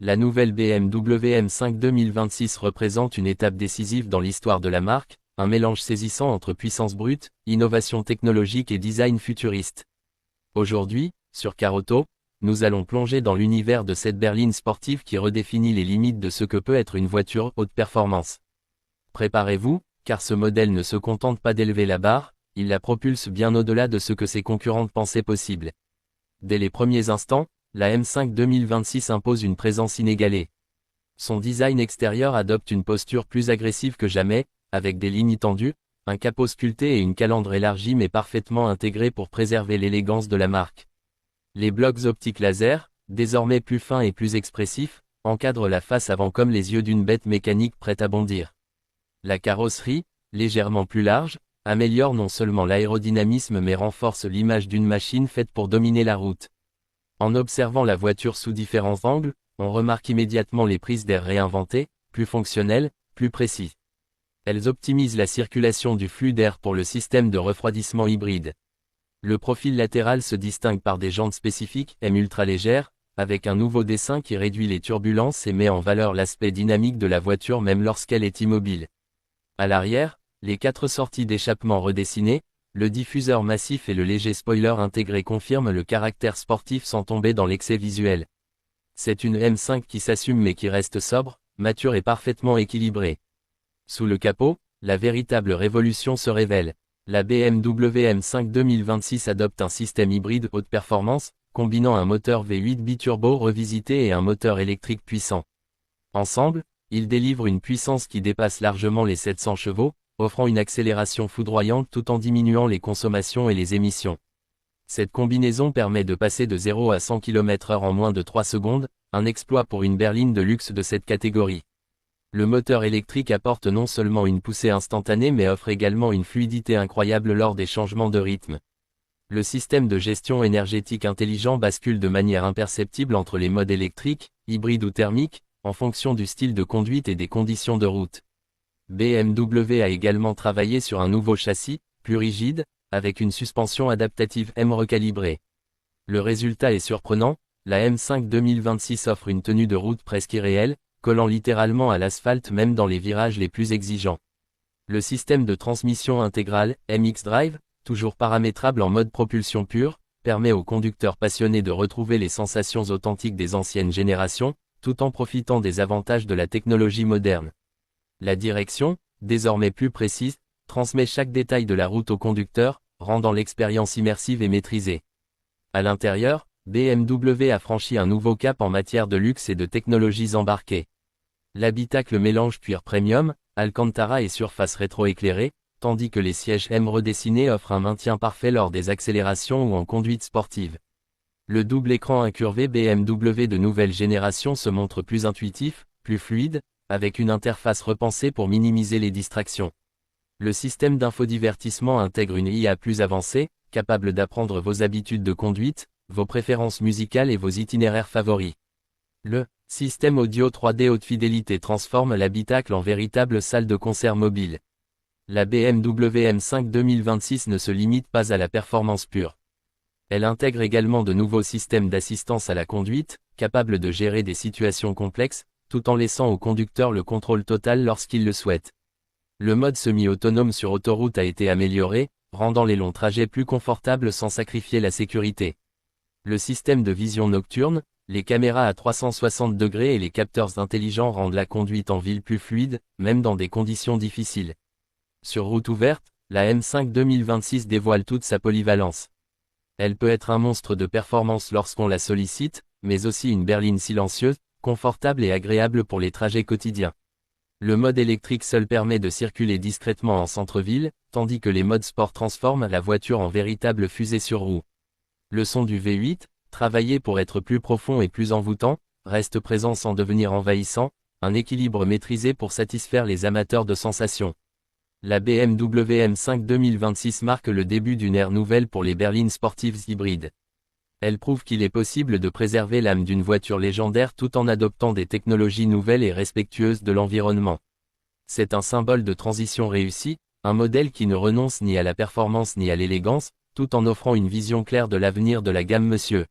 La nouvelle BMW M5 2026 représente une étape décisive dans l'histoire de la marque, un mélange saisissant entre puissance brute, innovation technologique et design futuriste. Aujourd'hui, sur Car Auto, nous allons plonger dans l'univers de cette berline sportive qui redéfinit les limites de ce que peut être une voiture haute performance. Préparez-vous, car ce modèle ne se contente pas d'élever la barre, il la propulse bien au-delà de ce que ses concurrentes pensaient possible. Dès les premiers instants, la M5 2026 impose une présence inégalée. Son design extérieur adopte une posture plus agressive que jamais, avec des lignes tendues, un capot sculpté et une calandre élargie mais parfaitement intégrée pour préserver l'élégance de la marque. Les blocs optiques laser, désormais plus fins et plus expressifs, encadrent la face avant comme les yeux d'une bête mécanique prête à bondir. La carrosserie, légèrement plus large, améliore non seulement l'aérodynamisme mais renforce l'image d'une machine faite pour dominer la route. En observant la voiture sous différents angles, on remarque immédiatement les prises d'air réinventées, plus fonctionnelles, plus précises. Elles optimisent la circulation du flux d'air pour le système de refroidissement hybride. Le profil latéral se distingue par des jantes spécifiques M ultra légères, avec un nouveau dessin qui réduit les turbulences et met en valeur l'aspect dynamique de la voiture même lorsqu'elle est immobile. À l'arrière, les 4 sorties d'échappement redessinées, le diffuseur massif et le léger spoiler intégré confirment le caractère sportif sans tomber dans l'excès visuel. C'est une M5 qui s'assume mais qui reste sobre, mature et parfaitement équilibrée. Sous le capot, la véritable révolution se révèle. La BMW M5 2026 adopte un système hybride haute performance, combinant un moteur V8 biturbo revisité et un moteur électrique puissant. Ensemble, ils délivrent une puissance qui dépasse largement les 700 chevaux, offrant une accélération foudroyante tout en diminuant les consommations et les émissions. Cette combinaison permet de passer de 0 à 100 km/h en moins de 3 secondes, un exploit pour une berline de luxe de cette catégorie. Le moteur électrique apporte non seulement une poussée instantanée mais offre également une fluidité incroyable lors des changements de rythme. Le système de gestion énergétique intelligent bascule de manière imperceptible entre les modes électriques, hybrides ou thermiques, en fonction du style de conduite et des conditions de route. BMW a également travaillé sur un nouveau châssis, plus rigide, avec une suspension adaptative M recalibrée. Le résultat est surprenant, la M5 2026 offre une tenue de route presque irréelle, collant littéralement à l'asphalte même dans les virages les plus exigeants. Le système de transmission intégrale, MX Drive, toujours paramétrable en mode propulsion pure, permet aux conducteurs passionnés de retrouver les sensations authentiques des anciennes générations, tout en profitant des avantages de la technologie moderne. La direction, désormais plus précise, transmet chaque détail de la route au conducteur, rendant l'expérience immersive et maîtrisée. À l'intérieur, BMW a franchi un nouveau cap en matière de luxe et de technologies embarquées. L'habitacle mélange cuir premium, alcantara et surface rétro-éclairée, tandis que les sièges M redessinés offrent un maintien parfait lors des accélérations ou en conduite sportive. Le double écran incurvé BMW de nouvelle génération se montre plus intuitif, plus fluide, avec une interface repensée pour minimiser les distractions. Le système d'infodivertissement intègre une IA plus avancée, capable d'apprendre vos habitudes de conduite, vos préférences musicales et vos itinéraires favoris. Le système audio 3D haute fidélité transforme l'habitacle en véritable salle de concert mobile. La BMW M5 2026 ne se limite pas à la performance pure. Elle intègre également de nouveaux systèmes d'assistance à la conduite, capables de gérer des situations complexes, tout en laissant au conducteur le contrôle total lorsqu'il le souhaite. Le mode semi-autonome sur autoroute a été amélioré, rendant les longs trajets plus confortables sans sacrifier la sécurité. Le système de vision nocturne, les caméras à 360 degrés et les capteurs intelligents rendent la conduite en ville plus fluide, même dans des conditions difficiles. Sur route ouverte, la M5 2026 dévoile toute sa polyvalence. Elle peut être un monstre de performance lorsqu'on la sollicite, mais aussi une berline silencieuse, confortable et agréable pour les trajets quotidiens. Le mode électrique seul permet de circuler discrètement en centre-ville, tandis que les modes sport transforment la voiture en véritable fusée sur roues. Le son du V8, travaillé pour être plus profond et plus envoûtant, reste présent sans devenir envahissant, un équilibre maîtrisé pour satisfaire les amateurs de sensations. La BMW M5 2026 marque le début d'une ère nouvelle pour les berlines sportives hybrides. Elle prouve qu'il est possible de préserver l'âme d'une voiture légendaire tout en adoptant des technologies nouvelles et respectueuses de l'environnement. C'est un symbole de transition réussie, Un modèle qui ne renonce ni à la performance ni à l'élégance, tout en offrant une vision claire de l'avenir de la gamme Monsieur.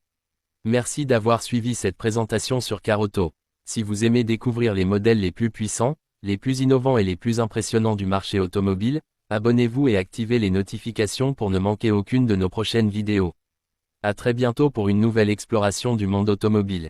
Merci d'avoir suivi cette présentation sur Carauto. Si vous aimez découvrir les modèles les plus puissants, les plus innovants et les plus impressionnants du marché automobile, abonnez-vous et activez les notifications pour ne manquer aucune de nos prochaines vidéos. À très bientôt pour une nouvelle exploration du monde automobile.